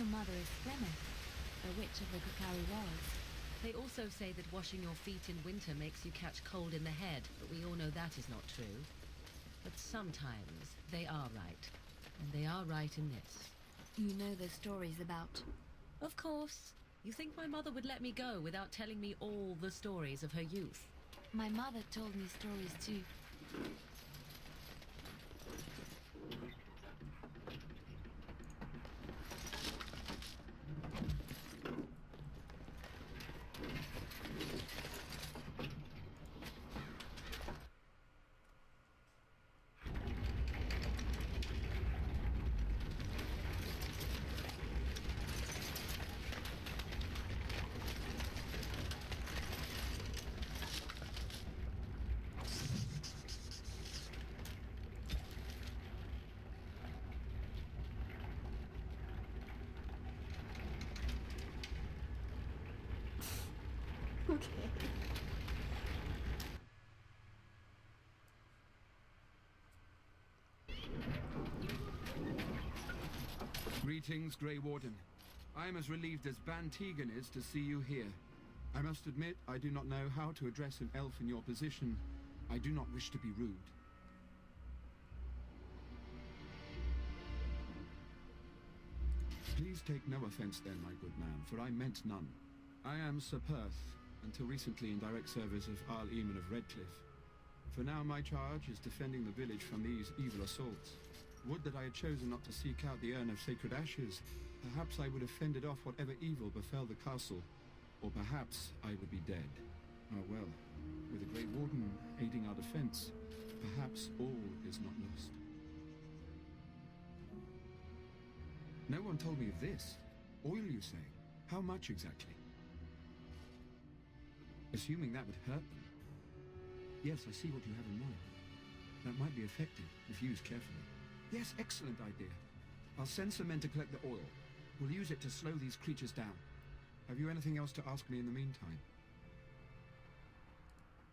your mother is Flemeth, a witch of the Kukari Wells. They also say that washing your feet in winter makes you catch cold in the head, but we all know that is not true. But sometimes they are right, and they are right in this. You know the stories about... Of course. You think my mother would let me go without telling me all the stories of her youth? My mother told me stories too. Okay. Greetings, Grey Warden. I am as relieved as Ban Tegan is to see you here. I must admit, I do not know how to address an elf in your position. I do not wish to be rude. Please take no offense then, my good man, for I meant none. I am Sir Perth, until recently in direct service of Arl Eamon of Redcliffe. For now my charge is defending the village from these evil assaults. Would that I had chosen not to seek out the urn of sacred ashes. Perhaps I would have fended off whatever evil befell the castle, or perhaps I would be dead. Ah well, with the Grey Warden aiding our defense, perhaps all is not lost. No one told me of this. Oil, you say? How much exactly? Assuming that would hurt them. Yes, I see what you have in mind. That might be effective, if used carefully. Yes, excellent idea. I'll send some men to collect the oil. We'll use it to slow these creatures down. Have you anything else to ask me in the meantime?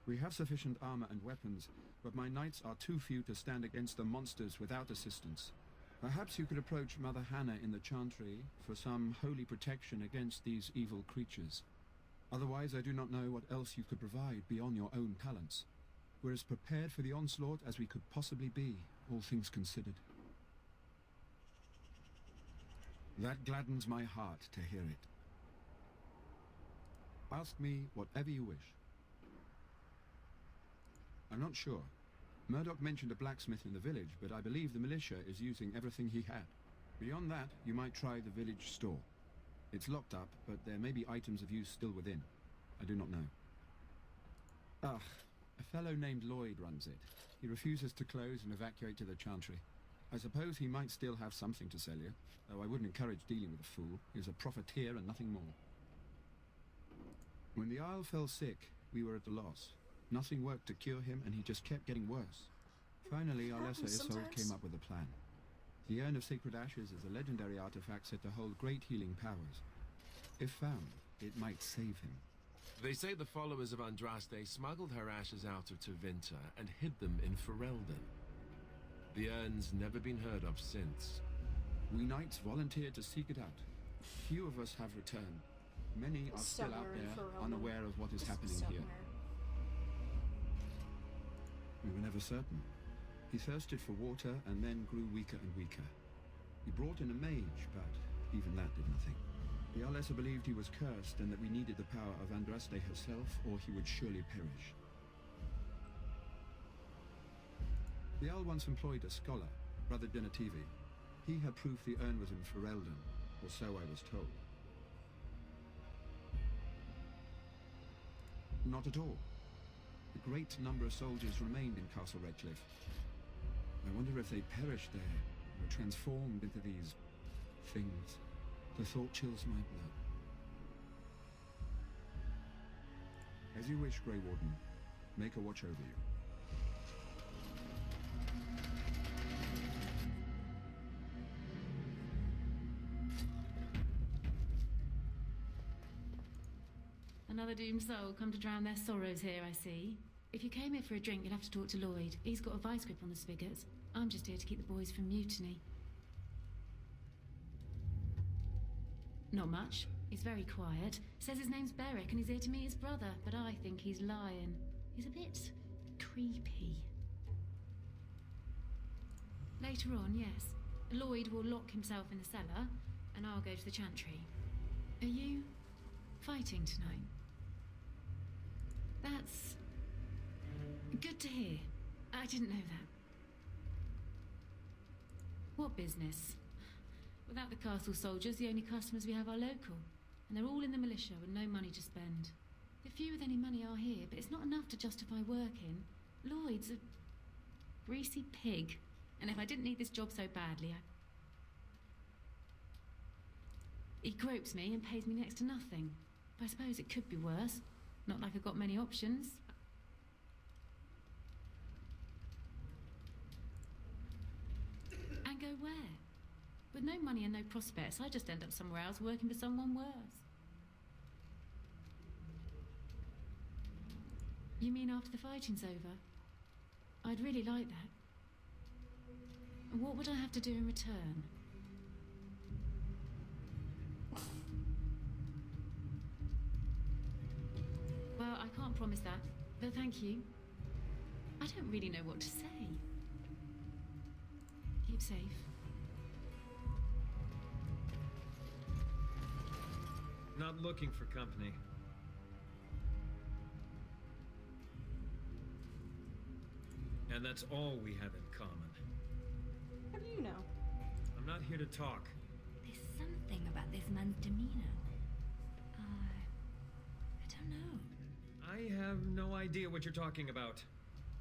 We have sufficient armor and weapons, but my knights are too few to stand against the monsters without assistance. Perhaps you could approach Mother Hannah in the Chantry for some holy protection against these evil creatures. Otherwise, I do not know what else you could provide beyond your own talents. We're as prepared for the onslaught as we could possibly be, all things considered. That gladdens my heart to hear it. Ask me whatever you wish. I'm not sure. Murdoch mentioned a blacksmith in the village, but I believe the militia is using everything he had. Beyond that, you might try the village store. It's locked up, but there may be items of use still within. I do not know. Ah, a fellow named Lloyd runs it. He refuses to close and evacuate to the Chantry. I suppose he might still have something to sell you, though I wouldn't encourage dealing with a fool. He is a profiteer and nothing more. When the Isle fell sick, we were at a loss. Nothing worked to cure him, and he just kept getting worse. Finally, our lesser Isolde came up with a plan. The Urn of Sacred Ashes is a legendary artifact said to hold great healing powers. If found, it might save him. They say the followers of Andraste smuggled her ashes out of Tevinter and hid them in Ferelden. The urn's never been heard of since. We knights volunteered to seek it out. Few of us have returned. Many are still out there, unaware of what is happening here. We were never certain. He thirsted for water and then grew weaker and weaker. We brought in a mage, but even that did nothing. The Alessa believed he was cursed and that we needed the power of Andraste herself, or he would surely perish. The Al once employed a scholar, Brother Denativi. He had proof the urn was in Ferelden, or so I was told. Not at all. A great number of soldiers remained in Castle Redcliffe. I wonder if they perished there, or transformed into these things. The thought chills my blood. As you wish, Grey Warden. Make a watch over you. Another doomed soul come to drown their sorrows here, I see. If you came here for a drink, you'll have to talk to Lloyd. He's got a vice grip on the spigots. I'm just here to keep the boys from mutiny. Not much. He's very quiet. Says his name's Beric and he's here to meet his brother, but I think he's lying. He's a bit creepy. Later on, yes. Lloyd will lock himself in the cellar, and I'll go to the chantry. Are you fighting tonight? That's good to hear. I didn't know that. What business? Without the castle soldiers, the only customers we have are local, and they're all in the militia with no money to spend. The few with any money are here, but it's not enough to justify working. Lloyd's a greasy pig, and if I didn't need this job so badly, he gropes me and pays me next to nothing. But I suppose it could be worse. Not like I've got many options. And go where? With no money and no prospects, I just end up somewhere else working for someone worse. You mean after the fighting's over? I'd really like that. What would I have to do in return? Well, I can't promise that, but thank you. I don't really know what to say. Keep safe. Not looking for company. And that's all we have in common. How do you know? I'm not here to talk. There's something about this man's demeanor. I don't know. I have no idea what you're talking about.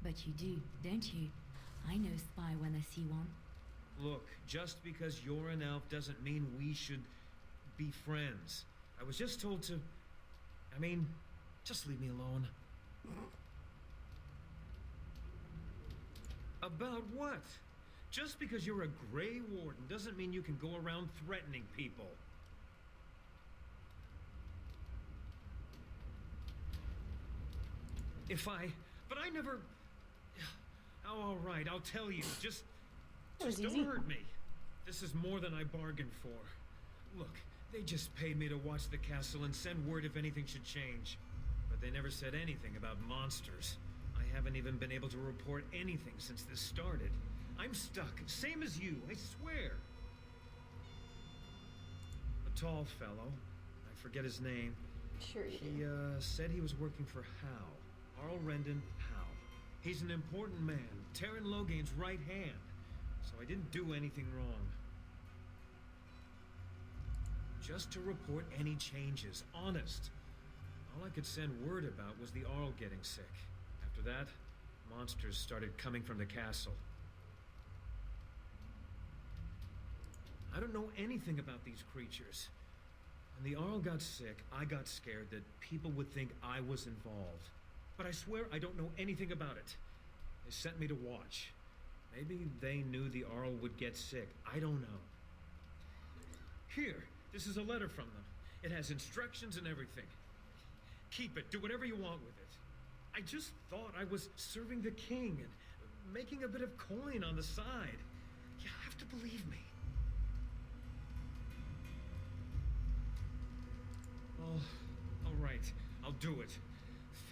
But you do, don't you? I know spy when I see one. Look, just because you're an elf doesn't mean we should be friends. I was just told to... I mean, just leave me alone. About what? Just because you're a Grey Warden doesn't mean you can go around threatening people. But I never... Oh, all right, I'll tell you. Just don't hurt me. This is more than I bargained for. Look, they just paid me to watch the castle and send word if anything should change. But they never said anything about monsters. I haven't even been able to report anything since this started. I'm stuck, same as you, I swear. A tall fellow, I forget his name. Sure you He, do. said he was working for Howe. Arl Rendon Howe. He's an important man, Terran Logain's right hand. So I didn't do anything wrong. Just to report any changes, honest. All I could send word about was the Arl getting sick. After that, monsters started coming from the castle. I don't know anything about these creatures. When the Arl got sick, I got scared that people would think I was involved. But I swear I don't know anything about it. They sent me to watch. Maybe they knew the Arl would get sick. I don't know. Here, this is a letter from them. It has instructions and everything. Keep it. Do whatever you want with it. I just thought I was serving the king and making a bit of coin on the side. You have to believe me. Oh, all right. I'll do it.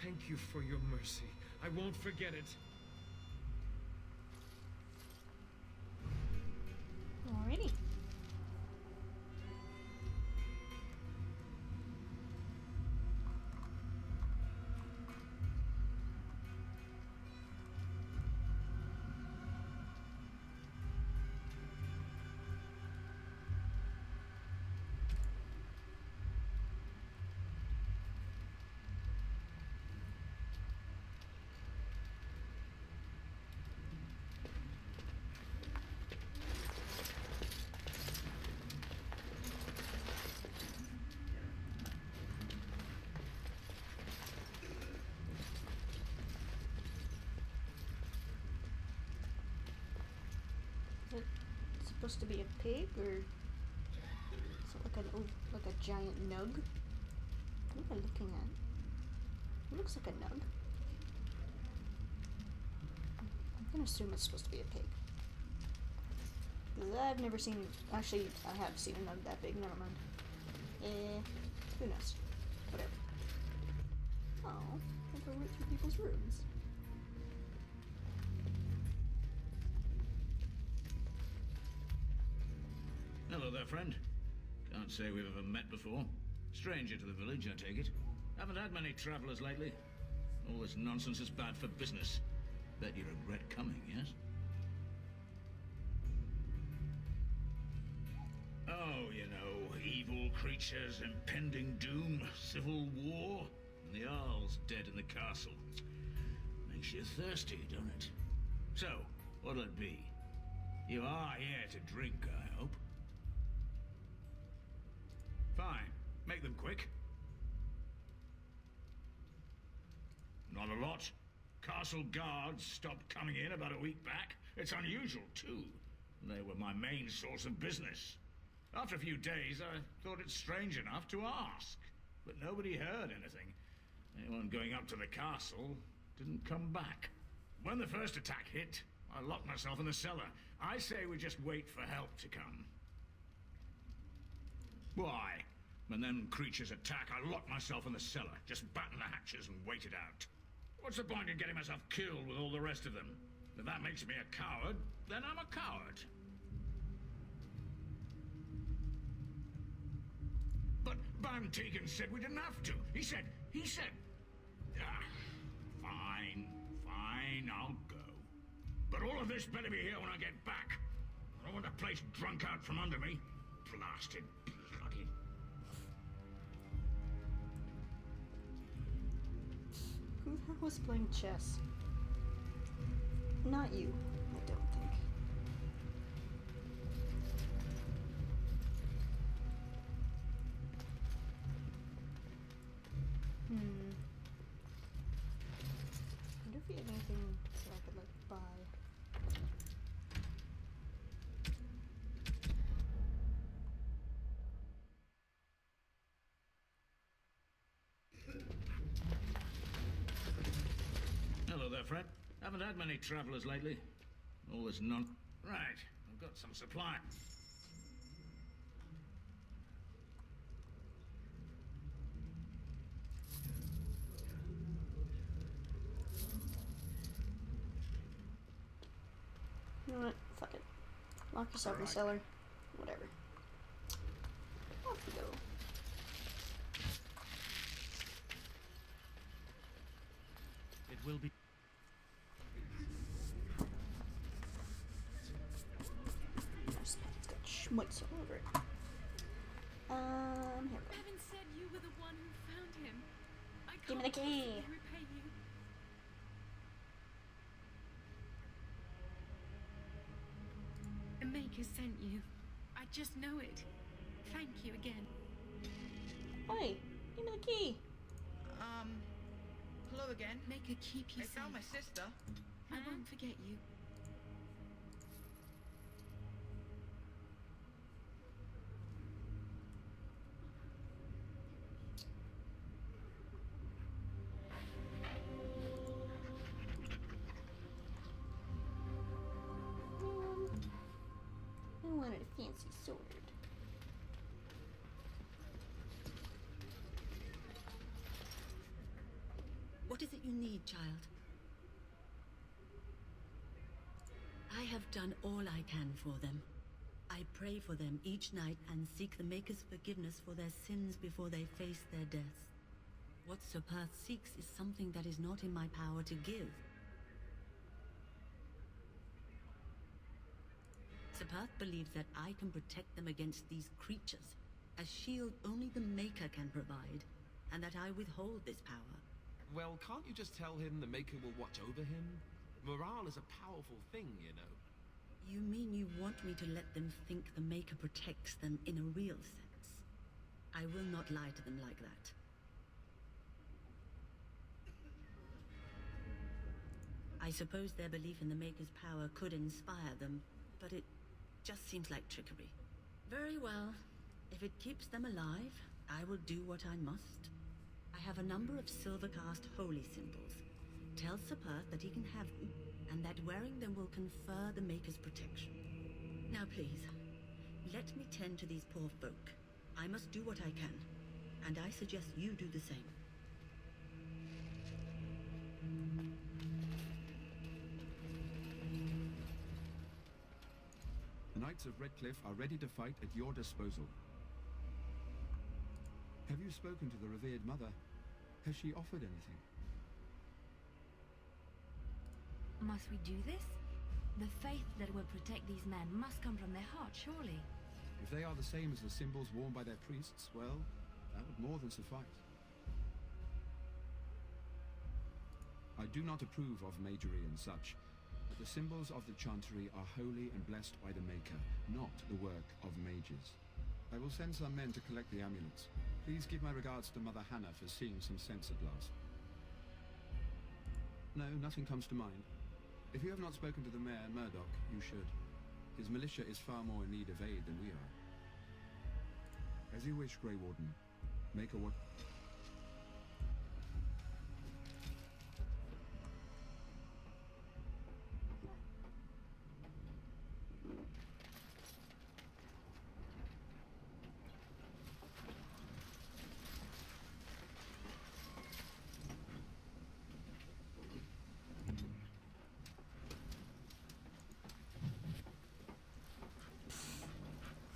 Thank you for your mercy. I won't forget it. Alrighty. Is it supposed to be a pig, or is it like a giant nug? What am I looking at? It looks like a nug. I'm gonna assume it's supposed to be a pig. Because I've never seen... Actually, I have seen a nug that big. Never mind. Who knows? Whatever. Oh, can't go right through people's rooms. Hello there, friend. Can't say we've ever met before. Stranger to the village, I take it. Haven't had many travelers lately. All this nonsense is bad for business. Bet you regret coming, yes? Oh, you know, evil creatures, impending doom, civil war, and the Earl's dead in the castle. Makes you thirsty, don't it? So, what'll it be? You are here to drink, I hope. Fine. Make them quick. Not a lot. Castle guards stopped coming in about a week back. It's unusual, too. They were my main source of business. After a few days, I thought it strange enough to ask. But nobody heard anything. Anyone going up to the castle didn't come back. When the first attack hit, I locked myself in the cellar. I say we just wait for help to come. Why? When them creatures attack, I lock myself in the cellar. Just batten the hatches and wait it out. What's the point in getting myself killed with all the rest of them? If that makes me a coward, then I'm a coward. But Van Tegan said we didn't have to. He said... fine, I'll go. But all of this better be here when I get back. I don't want the place drunk out from under me. Blasted bloody... Who the hell was playing chess? Not you, I don't think. I wonder if you have anything that I could, like, buy. Hello there, Fred. Haven't had many travelers lately. All this non... Right, I've got some supply. You know what? Fuck it. Lock yourself in the cellar. Whatever. Off we go. It will be... It's got schmutz all over it. Here we go. Having said you were the one who found him, I Give me can't the key. possibly repay you. The Maker sent you. I just know it. Thank you again. Hey, give me the key. Hello again. Maker, keep you I safe. found my sister. I won't forget you. I wanted a fancy sword. What is it you need, child? I have done all I can for them. I pray for them each night and seek the Maker's forgiveness for their sins before they face their deaths. What Sir Perth seeks is something that is not in my power to give. Sir Perth believes that I can protect them against these creatures, a shield only the Maker can provide, and that I withhold this power. Well, can't you just tell him the Maker will watch over him? Morale is a powerful thing, you know. You mean you want me to let them think the Maker protects them in a real sense? I will not lie to them like that. I suppose their belief in the Maker's power could inspire them, but it just seems like trickery. Very well. If it keeps them alive, I will do what I must. I have a number of silver-cast holy symbols. Tell Sir Perth that he can have them, and that wearing them will confer the Maker's protection. Now please, let me tend to these poor folk. I must do what I can, and I suggest you do the same. The Knights of Redcliffe are ready to fight at your disposal. Have you spoken to the revered mother? Has she offered anything? Must we do this? The faith that will protect these men must come from their heart, surely. If they are the same as the symbols worn by their priests, well, that would more than suffice. I do not approve of magery and such, but the symbols of the Chantry are holy and blessed by the Maker, not the work of mages. I will send some men to collect the amulets. Please give my regards to Mother Hannah for seeing some sense at last. No, nothing comes to mind. If you have not spoken to the Mayor, Murdoch, you should. His militia is far more in need of aid than we are. As you wish, Grey Warden. Make a what...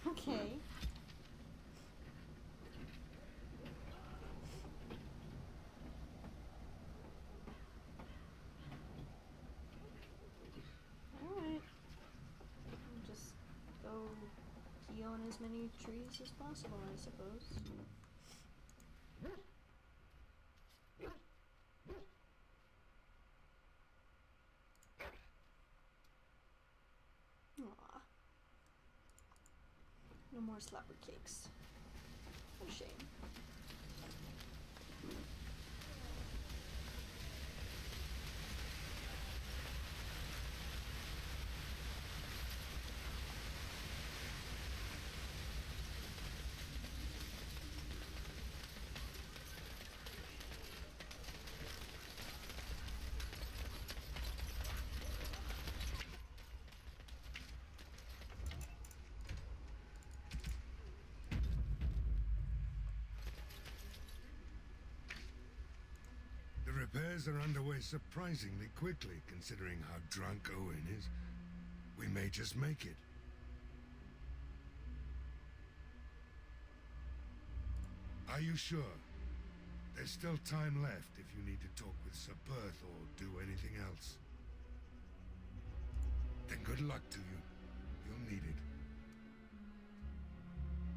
Okay. Alright. Just go key on as many trees as possible, I suppose. Aw. No more slapper cakes. What a shame. Repairs are underway surprisingly quickly, considering how drunk Owen is. We may just make it. Are you sure? There's still time left if you need to talk with Sir Perth or do anything else. Then good luck to you.